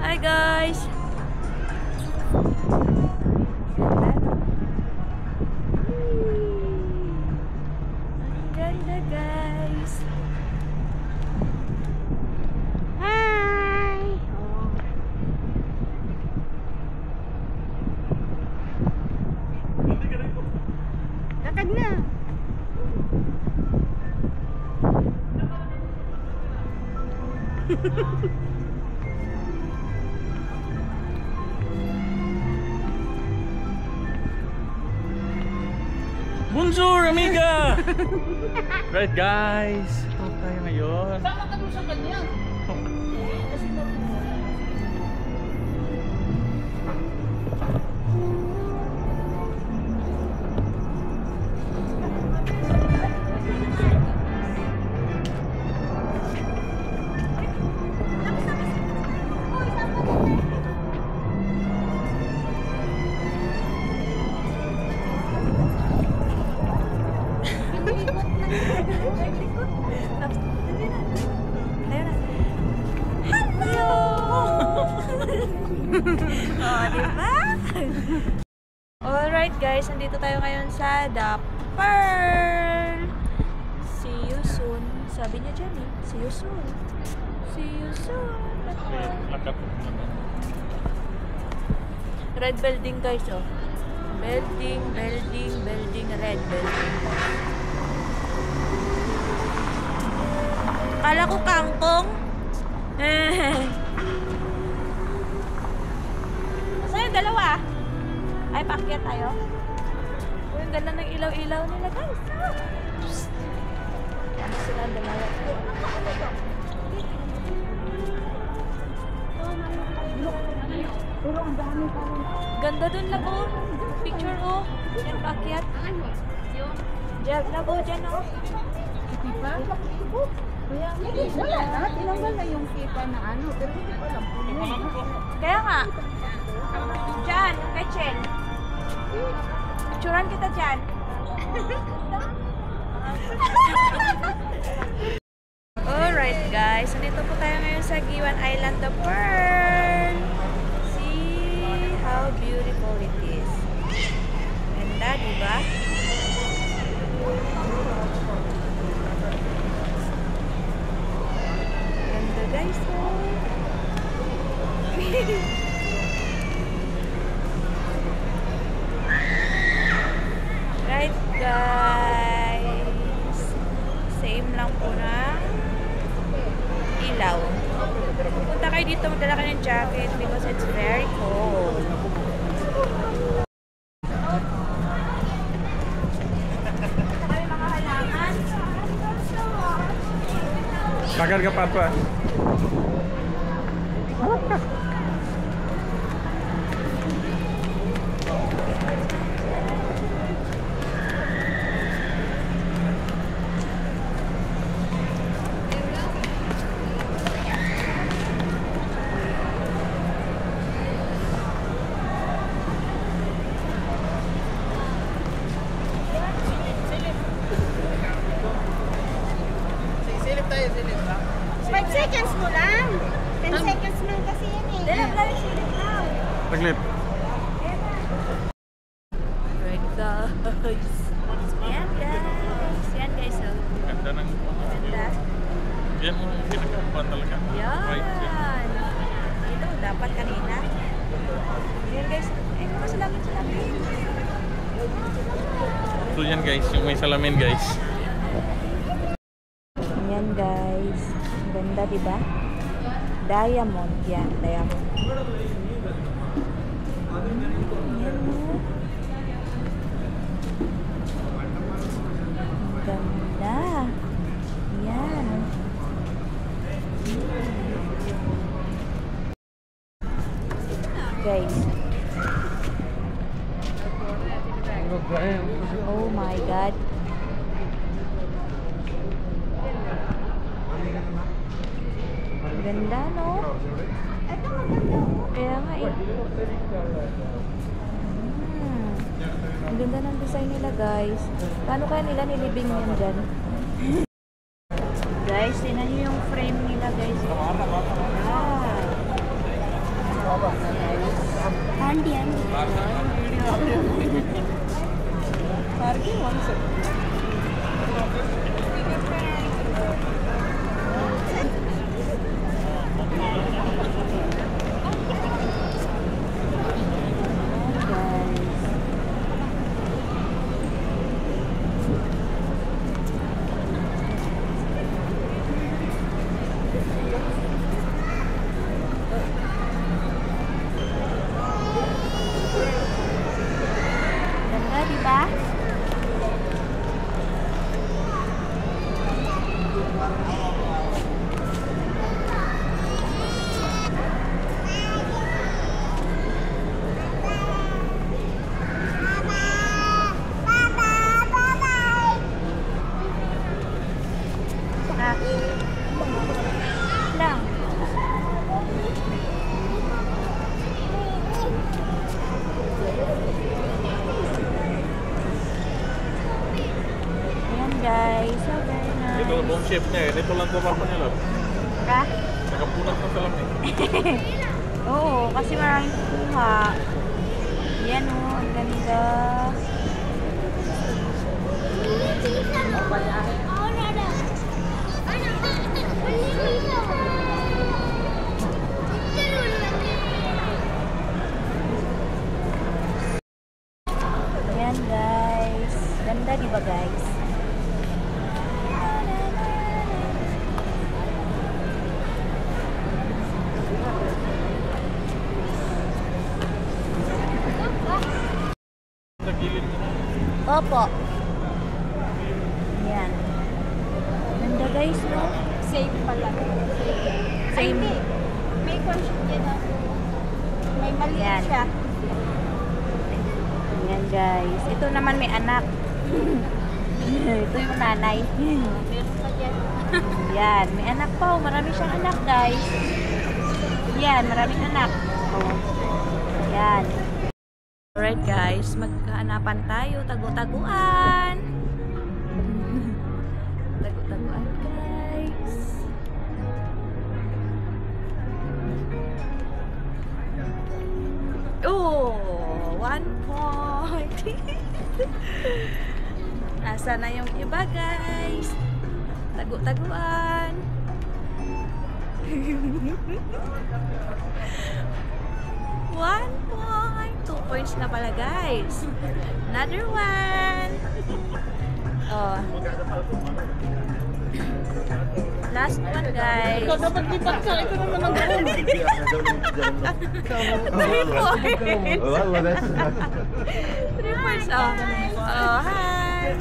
Hi guys! Ang ganda guys! Hi! Lakad na! Bonjour, amiga! Right guys, ito tayo ngayon. Sama ka doon sa kanya. Oh, diba? Alright guys, nandito tayo ngayon sa The Pearl. See you soon. Sabi niya dyan eh. See you soon. See you soon. Red building guys oh. Building, red building. Kala ko kangkong. Saan yung dalawa? Ay, paakyat tayo. Uy, ang ganda ng ilaw-ilaw nila guys. Ano sila ang dalawa? Pero ang dami pa rin. Ganda dun labo. Picture oh. Yan paakyat. Diyan labo, dyan oh. Kipa? Kaya wala na. Tinanggal na yung kipa na ano. Pero hindi ko alam kung Kaya nga. Diyan, kay Chen. Picturean kita dyan. Alright guys, nandito po tayo ngayon sa Giwan Island, The Pearl. See how beautiful it is. Ganda, diba? Ganda guys, oh. Right guys, same lang po na ilaw. Punta kayo dito, magdala kayo ng jacket because it's very cold. Kami mga halaman. Kakarga papa. silip tayo, silip ha? 5 seconds mo lang. 10 seconds lang kasi yan eh. Dala pala yung silip now. Taglip. Right guys. Yan guys. Yan guys oh. Ganda ng Ganda. yan mo yung pinagkakupan talaga. Right yan. Yan. Ito dapat kanina. Yan guys. Eh, masalamin. So yan guys, yung may salamin guys. Yan guys. Ang ganda diba? Diamond. Yan, diamond. Yan oh. Ang ganda. Yan. Guys. Oh my God. Ganda, no? Kaya nga eh. Ang ganda ng design nila, guys. Paano kaya nila nilibing yan dyan? Guys, tingnan nyo yung frame nila, guys. Ah. Andy, Andy. Parking once. Ganda, di ba? Ah. Lang. Ayan guys, so very nice. Ito buong shift niya eh. Ito lang po pa nila. Ha? Nakapunat na sa lamig. Oo, kasi maraming kukuha. Yan o, ang ganda. Ayan guys. Ganda di ba guys? Sa gilid niya. Opo. Ayan. Ganda guys, no? Same pala. Same. Ay, may question din ako. May maliit Yan. siya. Ayan guys. Ito naman may anak. Ito yung nanay. Meron pa dyan. Yan. May anak pa. Oh. Marami siyang anak guys. Yan. Maraming anak. Oh. Yan. Alright guys. Magkahanapan tayo. Tagu-taguan. Tagu-taguan guys. Oh! 1 point. Asa na yung iba guys? Tagu-taguan. 1 point. 2 points na pala guys. Another one. Oh. Last one guys. Ikaw dapat lipat ka. Ikaw naman ang buong. 3 points. 3 points. Oh. Oh, hi.